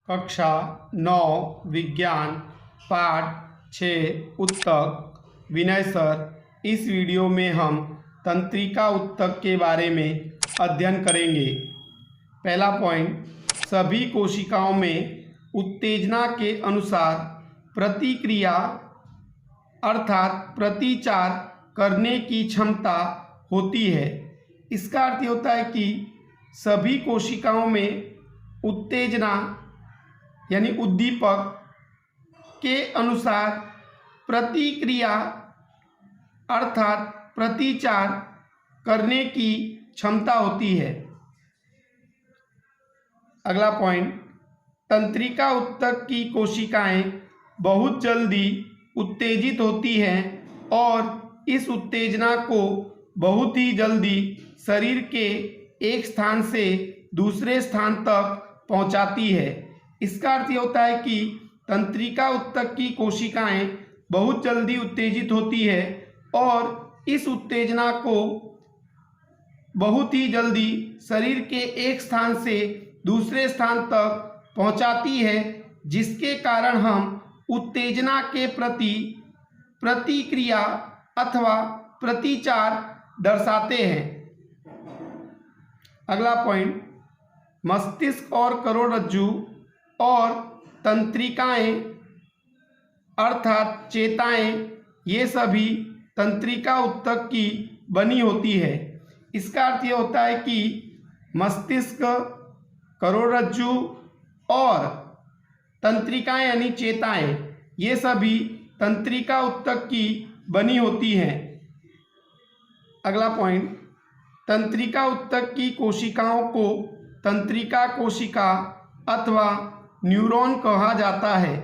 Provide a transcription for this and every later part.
कक्षा 9 विज्ञान पाठ 6 उत्तक विनय सर। इस वीडियो में हम तंत्रिका उत्तक के बारे में अध्ययन करेंगे। पहला पॉइंट, सभी कोशिकाओं में उत्तेजना के अनुसार प्रतिक्रिया अर्थात प्रतिचार करने की क्षमता होती है। इसका अर्थ ये होता है कि सभी कोशिकाओं में उत्तेजना यानी उद्दीपक के अनुसार प्रतिक्रिया अर्थात प्रतिचार करने की क्षमता होती है। अगला पॉइंट, तंत्रिका उत्तक की कोशिकाएं बहुत जल्दी उत्तेजित होती हैं और इस उत्तेजना को बहुत ही जल्दी शरीर के एक स्थान से दूसरे स्थान तक पहुंचाती है। इसका अर्थ ये होता है कि तंत्रिका उत्तक की कोशिकाएं बहुत जल्दी उत्तेजित होती है और इस उत्तेजना को बहुत ही जल्दी शरीर के एक स्थान से दूसरे स्थान तक पहुंचाती है, जिसके कारण हम उत्तेजना के प्रति प्रतिक्रिया अथवा प्रतिचार दर्शाते हैं। अगला पॉइंट, मस्तिष्क और करोड़रज्जु और तंत्रिकाएं अर्थात चेताएं ये सभी तंत्रिका उत्तक की बनी होती है। इसका अर्थ ये होता है कि मस्तिष्क, करोड़रज्जु और तंत्रिकाएं यानी चेताएं ये सभी तंत्रिका उत्तक की बनी होती हैं। अगला पॉइंट, तंत्रिका उत्तक की कोशिकाओं को तंत्रिका कोशिका अथवा न्यूरॉन कहा जाता है।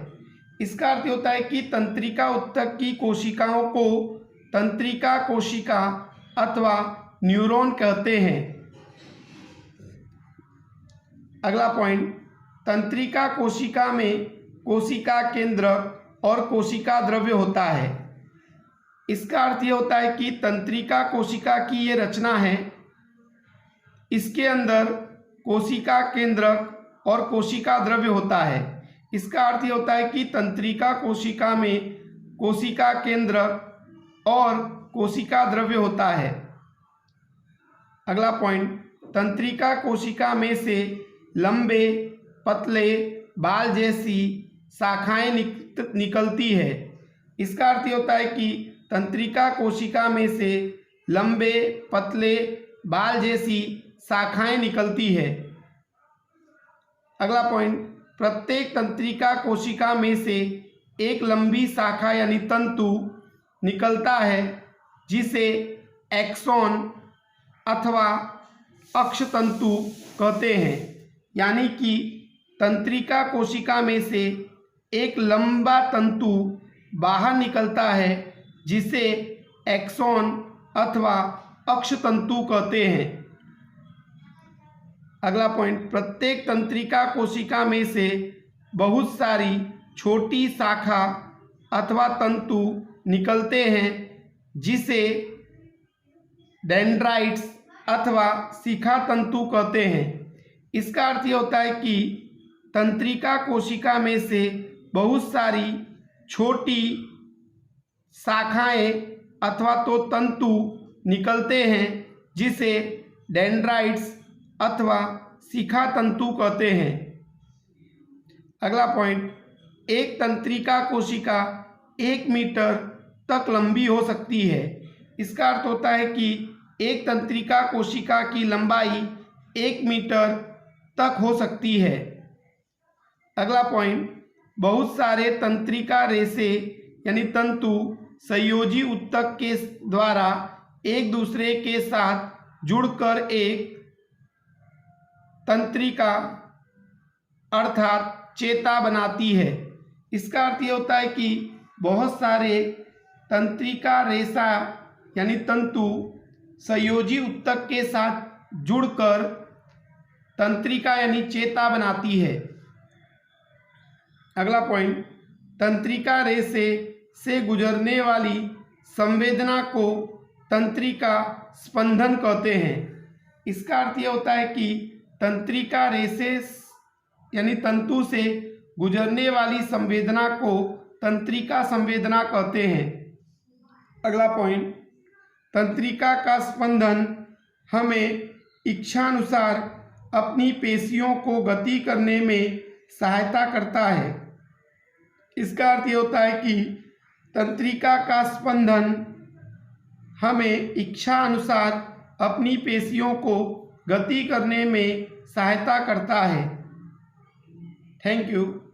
इसका अर्थ होता है कि तंत्रिका उत्तक की कोशिकाओं को तंत्रिका कोशिका अथवा न्यूरॉन कहते हैं। अगला पॉइंट, तंत्रिका कोशिका में कोशिका केंद्र और कोशिका द्रव्य होता है। इसका अर्थ ये होता है कि तंत्रिका कोशिका की ये रचना है, इसके अंदर कोशिका केंद्रक और कोशिका द्रव्य होता है। इसका अर्थ ये होता है कि तंत्रिका कोशिका में कोशिका केंद्रक और कोशिका द्रव्य होता है। अगला पॉइंट, तंत्रिका कोशिका में से लंबे पतले बाल जैसी शाखाएं निकलती है। इसका अर्थ ये होता है कि तंत्रिका कोशिका में से लंबे पतले बाल जैसी शाखाएं निकलती है। अगला पॉइंट, प्रत्येक तंत्रिका कोशिका में से एक लंबी शाखा यानी तंतु निकलता है, जिसे एक्सॉन अथवा अक्षतंतु कहते हैं। यानी कि तंत्रिका कोशिका में से एक लंबा तंतु बाहर निकलता है, जिसे एक्सॉन अथवा अक्षतंतु कहते हैं। अगला पॉइंट, प्रत्येक तंत्रिका कोशिका में से बहुत सारी छोटी शाखा अथवा तंतु निकलते हैं, जिसे डेंड्राइट्स अथवा शिखा तंतु कहते हैं। इसका अर्थ ये होता है कि तंत्रिका कोशिका में से बहुत सारी छोटी शाखाएं अथवा तो तंतु निकलते हैं, जिसे डेंड्राइट्स अथवा शिखा तंतु कहते हैं। अगला पॉइंट, एक तंत्रिका कोशिका 1 मीटर तक लंबी हो सकती है। इसका अर्थ होता है कि एक तंत्रिका कोशिका की लंबाई 1 मीटर तक हो सकती है। अगला पॉइंट, बहुत सारे तंत्रिका रेशे यानी तंतु संयोजी उत्तक के द्वारा एक दूसरे के साथ जुड़कर एक तंत्रिका अर्थात चेता बनाती है। इसका अर्थ ये होता है कि बहुत सारे तंत्रिका रेशा यानी तंतु संयोजी उत्तक के साथ जुड़कर तंत्रिका यानी चेता बनाती है। अगला पॉइंट, तंत्रिका रेशे से गुजरने वाली संवेदना को तंत्रिका स्पंदन कहते हैं। इसका अर्थ ये होता है कि तंत्रिका रेशे यानी तंतु से गुजरने वाली संवेदना को तंत्रिका संवेदना कहते हैं। अगला पॉइंट, तंत्रिका का स्पंदन हमें इच्छानुसार अपनी पेशियों को गति करने में सहायता करता है। इसका अर्थ ये होता है कि तंत्रिका का स्पंदन हमें इच्छा अनुसार अपनी पेशियों को गति करने में सहायता करता है। Thank you.